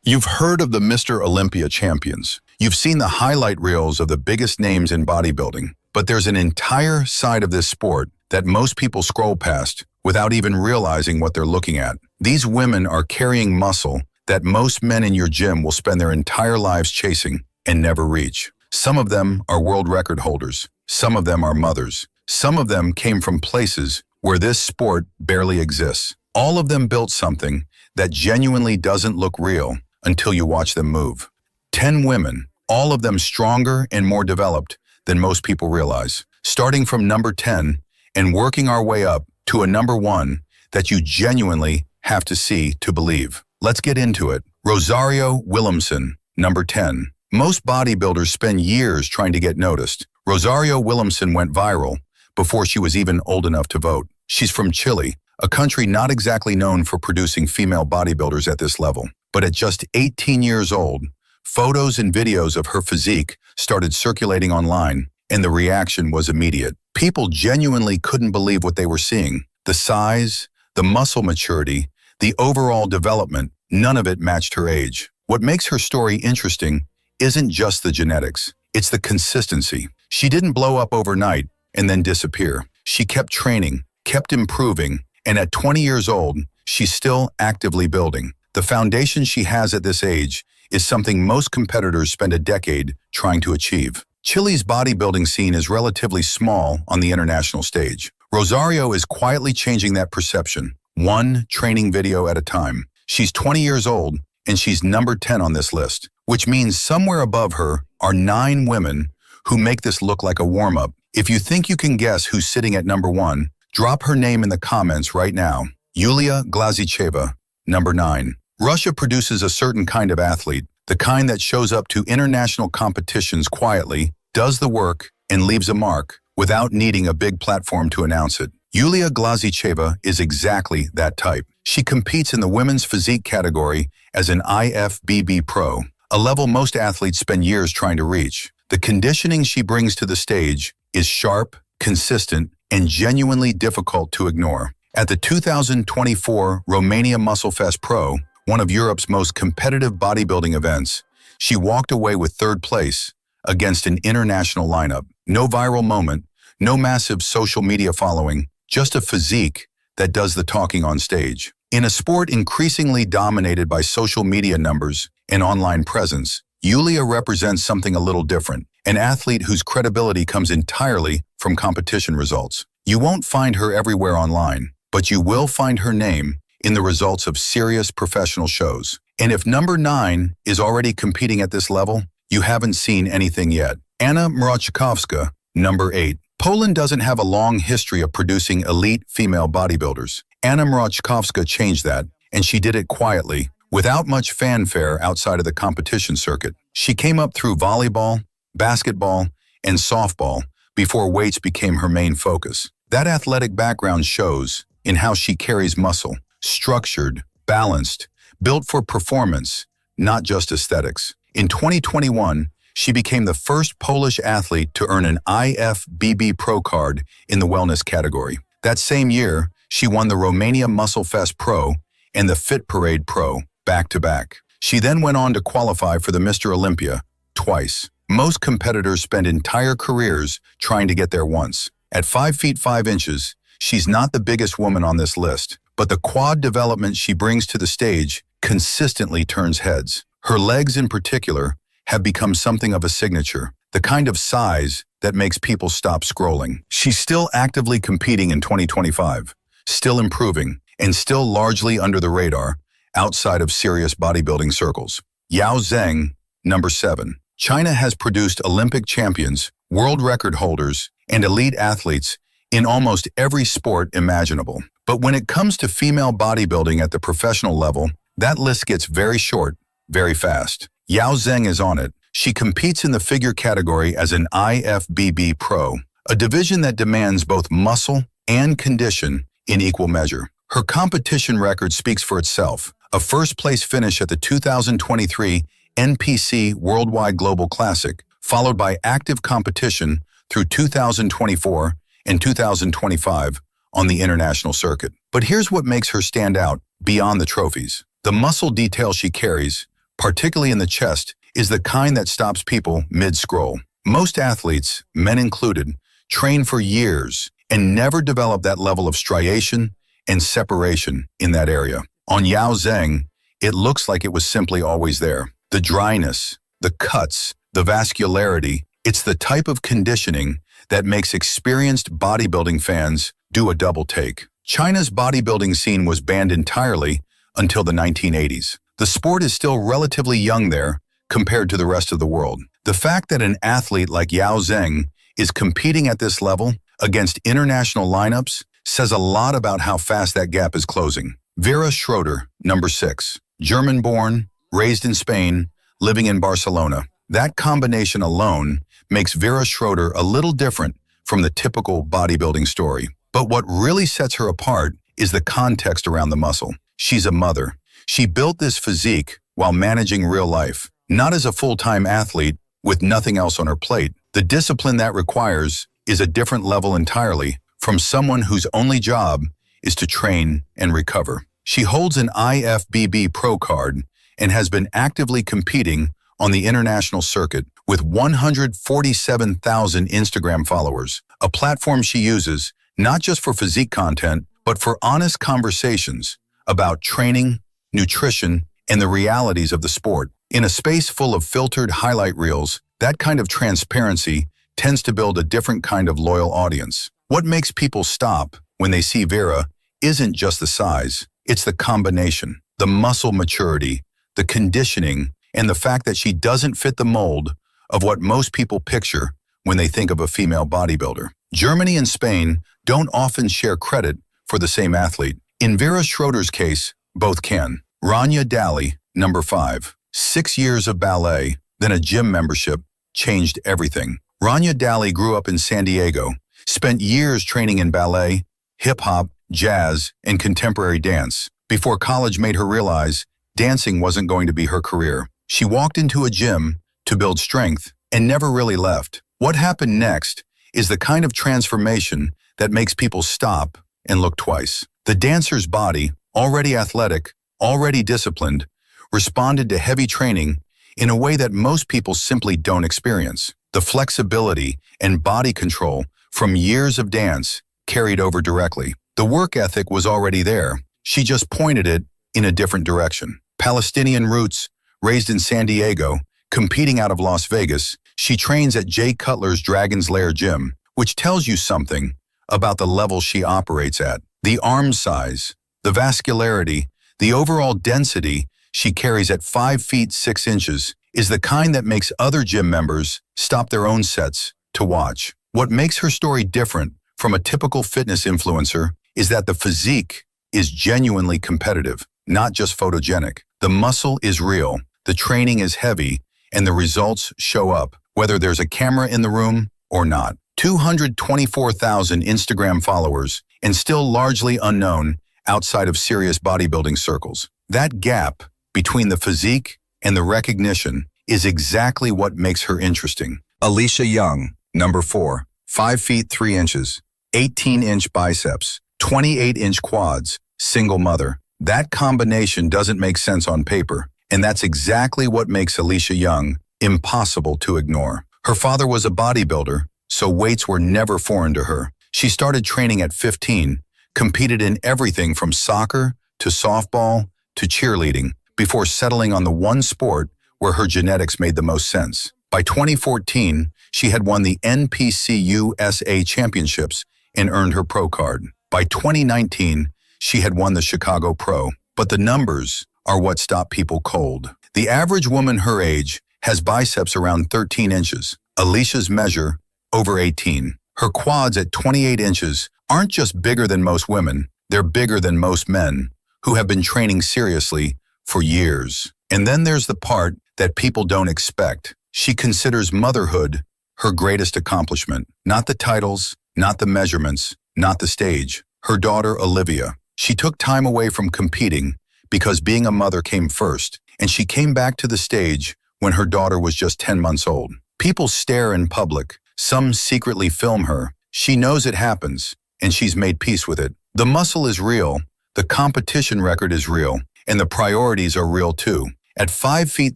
You've heard of the Mr. Olympia champions. You've seen the highlight reels of the biggest names in bodybuilding. But there's an entire side of this sport that most people scroll past without even realizing what they're looking at. These women are carrying muscle that most men in your gym will spend their entire lives chasing and never reach. Some of them are world record holders. Some of them are mothers. Some of them came from places where this sport barely exists. All of them built something that genuinely doesn't look real until you watch them move. 10 women, all of them stronger and more developed than most people realize. Starting from number 10 and working our way up to a number 1 that you genuinely have to see to believe. Let's get into it. Rosario Williamson, number 10. Most bodybuilders spend years trying to get noticed. Rosario Williamson went viral before she was even old enough to vote. She's from Chile, a country not exactly known for producing female bodybuilders at this level. But at just 18 years old, photos and videos of her physique started circulating online, and the reaction was immediate. People genuinely couldn't believe what they were seeing. The size, the muscle maturity, the overall development, none of it matched her age. What makes her story interesting isn't just the genetics, it's the consistency. She didn't blow up overnight and then disappear. She kept training, kept improving, and at 20 years old, she's still actively building. The foundation she has at this age is something most competitors spend a decade trying to achieve. Chile's bodybuilding scene is relatively small on the international stage. Rosario is quietly changing that perception, one training video at a time. She's 20 years old, and she's number 10 on this list, which means somewhere above her are 9 women who make this look like a warm-up. If you think you can guess who's sitting at number 1, drop her name in the comments right now. Yulia Glazicheva, number 9. Russia produces a certain kind of athlete, the kind that shows up to international competitions quietly, does the work, and leaves a mark without needing a big platform to announce it. Yulia Glazicheva is exactly that type. She competes in the women's physique category as an IFBB pro, a level most athletes spend years trying to reach. The conditioning she brings to the stage is sharp, consistent, and genuinely difficult to ignore. At the 2024 Romania Muscle Fest Pro, one of Europe's most competitive bodybuilding events, she walked away with 3rd place against an international lineup. No viral moment, no massive social media following, just a physique that does the talking on stage. In a sport increasingly dominated by social media numbers and online presence, Yulia represents something a little different, an athlete whose credibility comes entirely from competition results. You won't find her everywhere online, but you will find her name in the results of serious professional shows. And if number 9 is already competing at this level, you haven't seen anything yet. Anna Marchikovska, number 8. Poland doesn't have a long history of producing elite female bodybuilders. Anna Marchikovska changed that, and she did it quietly, without much fanfare outside of the competition circuit. She came up through volleyball, basketball, and softball before weights became her main focus. That athletic background shows in how she carries muscle. Structured, balanced, built for performance, not just aesthetics. In 2021, she became the first Polish athlete to earn an IFBB Pro card in the wellness category. That same year, she won the Romania Muscle Fest Pro and the Fit Parade Pro back-to-back. She then went on to qualify for the Mr. Olympia twice. Most competitors spend entire careers trying to get there once. At 5 feet 5 inches, she's not the biggest woman on this list, but the quad development she brings to the stage consistently turns heads. Her legs in particular have become something of a signature, the kind of size that makes people stop scrolling. She's still actively competing in 2025, still improving, and still largely under the radar outside of serious bodybuilding circles. Yaozen, number 7. China has produced Olympic champions, world record holders, and elite athletes in almost every sport imaginable. But when it comes to female bodybuilding at the professional level, that list gets very short, very fast. Yaozen is on it. She competes in the figure category as an IFBB pro, a division that demands both muscle and condition in equal measure. Her competition record speaks for itself, a first-place finish at the 2023 NPC Worldwide Global Classic, followed by active competition through 2024 and 2025 on the international circuit. But here's what makes her stand out beyond the trophies. The muscle detail she carries, particularly in the chest, is the kind that stops people mid-scroll. Most athletes, men included, train for years and never develop that level of striation and separation in that area. On Yaozen, it looks like it was simply always there. The dryness, the cuts, the vascularity, it's the type of conditioning that makes experienced bodybuilding fans do a double take. China's bodybuilding scene was banned entirely until the 1980s. The sport is still relatively young there compared to the rest of the world. The fact that an athlete like Yaozen is competing at this level against international lineups says a lot about how fast that gap is closing. Vera Schroeder, number 6. German-born, raised in Spain, living in Barcelona. That combination alone makes Vera Schroeder a little different from the typical bodybuilding story. But what really sets her apart is the context around the muscle. She's a mother. She built this physique while managing real life, not as a full-time athlete with nothing else on her plate. The discipline that requires is a different level entirely from someone whose only job is to train and recover. She holds an IFBB Pro card and has been actively competing on the international circuit with 147,000 Instagram followers, a platform she uses not just for physique content, but for honest conversations about training, nutrition, and the realities of the sport. In a space full of filtered highlight reels, that kind of transparency tends to build a different kind of loyal audience. What makes people stop when they see Vera isn't just the size, it's the combination, the muscle maturity, the conditioning, and the fact that she doesn't fit the mold of what most people picture when they think of a female bodybuilder. Germany and Spain don't often share credit for the same athlete. In Vera Schroeder's case, both can. Ranya Deli, number 5. 6 years of ballet, then a gym membership, changed everything. Ranya Deli grew up in San Diego, spent years training in ballet, hip-hop, jazz, and contemporary dance, before college made her realize dancing wasn't going to be her career. She walked into a gym to build strength and never really left. What happened next is the kind of transformation that makes people stop and look twice. The dancer's body, already athletic, already disciplined, responded to heavy training in a way that most people simply don't experience. The flexibility and body control from years of dance carried over directly. The work ethic was already there. She just pointed it in a different direction. Palestinian roots, raised in San Diego, competing out of Las Vegas, she trains at Jay Cutler's Dragon's Lair gym, which tells you something about the level she operates at. The arm size, the vascularity, the overall density she carries at 5 feet 6 inches is the kind that makes other gym members stop their own sets to watch. What makes her story different from a typical fitness influencer is that the physique is genuinely competitive, not just photogenic. The muscle is real, the training is heavy, and the results show up, whether there's a camera in the room or not. 224,000 Instagram followers, and still largely unknown outside of serious bodybuilding circles. That gap between the physique and the recognition is exactly what makes her interesting. Alicia Young, number 4, 5 feet 3 inches, 18-inch biceps, 28-inch quads, single mother. That combination doesn't make sense on paper, and that's exactly what makes Alicia Young impossible to ignore. Her father was a bodybuilder, so weights were never foreign to her. She started training at 15, competed in everything from soccer to softball to cheerleading, before settling on the one sport where her genetics made the most sense. By 2014, she had won the NPC USA Championships and earned her pro card. By 2019, she had won the Chicago Pro. But the numbers are what stop people cold. The average woman her age has biceps around 13 inches. Alicia's measure over 18. Her quads at 28 inches aren't just bigger than most women, they're bigger than most men who have been training seriously for years. And then there's the part that people don't expect. She considers motherhood her greatest accomplishment. Not the titles, not the measurements, not the stage. Her daughter, Olivia. She took time away from competing because being a mother came first, and she came back to the stage when her daughter was just 10 months old. People stare in public. Some secretly film her. She knows it happens, and she's made peace with it. The muscle is real, the competition record is real, and the priorities are real too. At 5 feet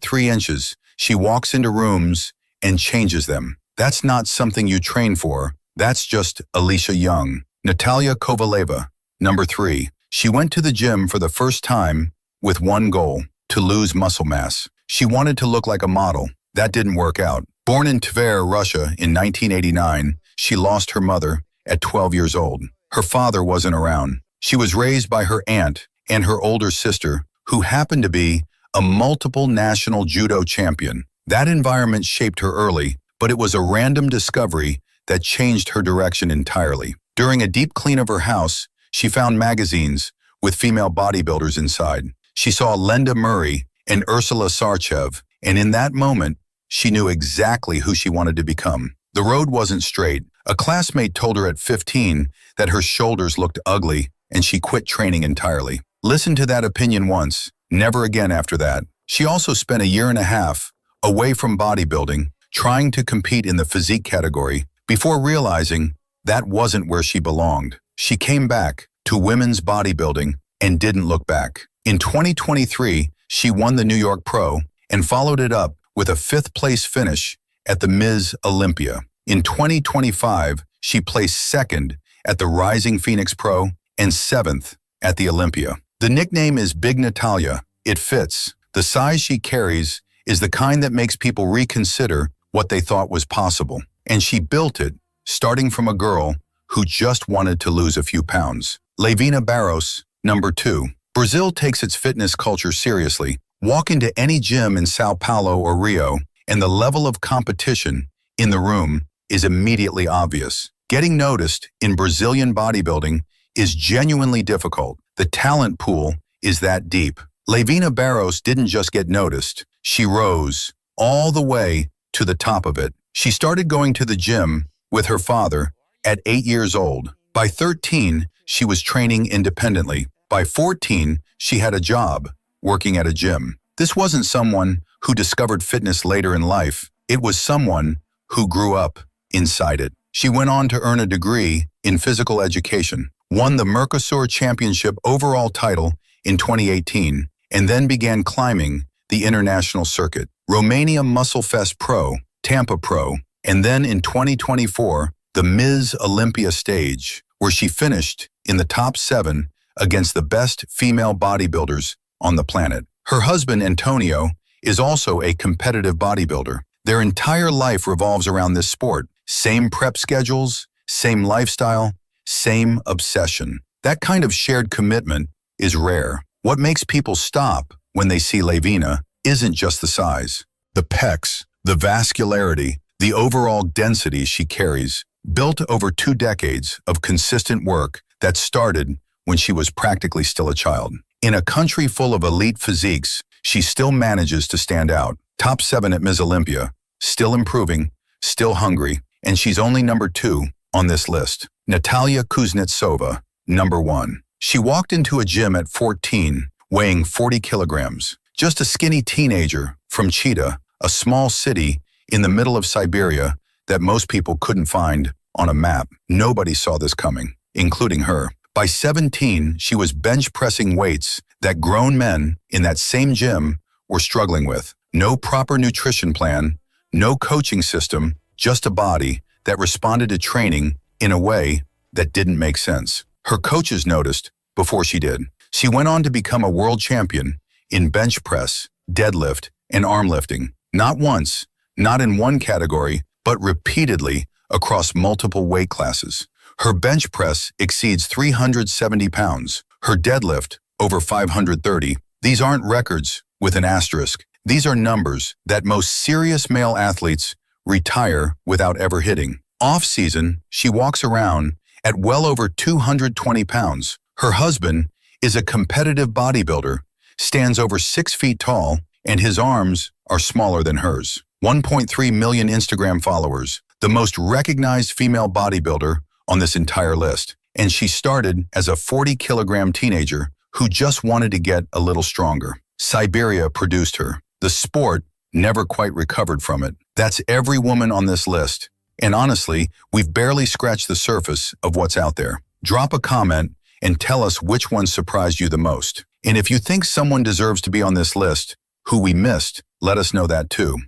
3 inches, she walks into rooms and changes them. That's not something you train for. That's just Alicia Young. Natalyia Kovaleva, number 3. She went to the gym for the first time with one goal: to lose muscle mass. She wanted to look like a model. That didn't work out. Born in Tver, Russia in 1989, she lost her mother at 12 years old. Her father wasn't around. She was raised by her aunt and her older sister, who happened to be a multiple national judo champion. That environment shaped her early, but it was a random discovery that changed her direction entirely. During a deep clean of her house, she found magazines with female bodybuilders inside. She saw Lenda Murray and Ursula Sarchev, and in that moment, she knew exactly who she wanted to become. The road wasn't straight. A classmate told her at 15 that her shoulders looked ugly, and she quit training entirely. Listen to that opinion once, never again after that. She also spent a year and a half away from bodybuilding, trying to compete in the physique category, before realizing that wasn't where she belonged. She came back to women's bodybuilding and didn't look back. In 2023, she won the New York Pro and followed it up with a 5th-place finish at the Ms. Olympia. In 2025, she placed 2nd at the Rising Phoenix Pro and 7th at the Olympia. The nickname is Big Natalia. It fits. The size she carries is the kind that makes people reconsider what they thought was possible. And she built it, starting from a girl who just wanted to lose a few pounds. Levina Baros, number 2. Brazil takes its fitness culture seriously. Walk into any gym in Sao Paulo or Rio, and the level of competition in the room is immediately obvious. Getting noticed in Brazilian bodybuilding is genuinely difficult. The talent pool is that deep. Levina Baros didn't just get noticed. She rose all the way to the top of it. She started going to the gym with her father at 8 years old. By 13, she was training independently. By 14, she had a job working at a gym. This wasn't someone who discovered fitness later in life. It was someone who grew up inside it. She went on to earn a degree in physical education, won the Mercosur Championship overall title in 2018, and then began climbing the international circuit. Romania Muscle Fest Pro, Tampa Pro, and then in 2024, the Ms. Olympia stage, where she finished in the top 7 against the best female bodybuilders on the planet. Her husband, Antonio, is also a competitive bodybuilder. Their entire life revolves around this sport. Same prep schedules, same lifestyle, same obsession. That kind of shared commitment is rare. What makes people stop when they see Levina isn't just the size. The pecs, the vascularity, the overall density she carries, built over 2 decades of consistent work that started when she was practically still a child. In a country full of elite physiques, she still manages to stand out. Top 7 at Ms. Olympia, still improving, still hungry, and she's only number 2 on this list. Natalyia Kuznetsova, number 1. She walked into a gym at 14, weighing 40 kilograms. Just a skinny teenager from Chita, a small city in the middle of Siberia that most people couldn't find on a map. Nobody saw this coming, including her. By 17, she was bench pressing weights that grown men in that same gym were struggling with. No proper nutrition plan, no coaching system, just a body that responded to training in a way that didn't make sense. Her coaches noticed before she did. She went on to become a world champion in bench press, deadlift, and arm lifting. Not once, not in one category, but repeatedly across multiple weight classes. Her bench press exceeds 370 pounds. Her deadlift, over 530. These aren't records with an asterisk. These are numbers that most serious male athletes retire without ever hitting. Off-season, she walks around at well over 220 pounds. Her husband is a competitive bodybuilder, stands over 6 feet tall, and his arms are smaller than hers. 1.3 million Instagram followers, the most recognized female bodybuilder on this entire list. And she started as a 40-kilogram teenager who just wanted to get a little stronger. Siberia produced her. The sport never quite recovered from it. That's every woman on this list. And honestly, we've barely scratched the surface of what's out there. Drop a comment and tell us which one surprised you the most. And if you think someone deserves to be on this list, who we missed, let us know that too.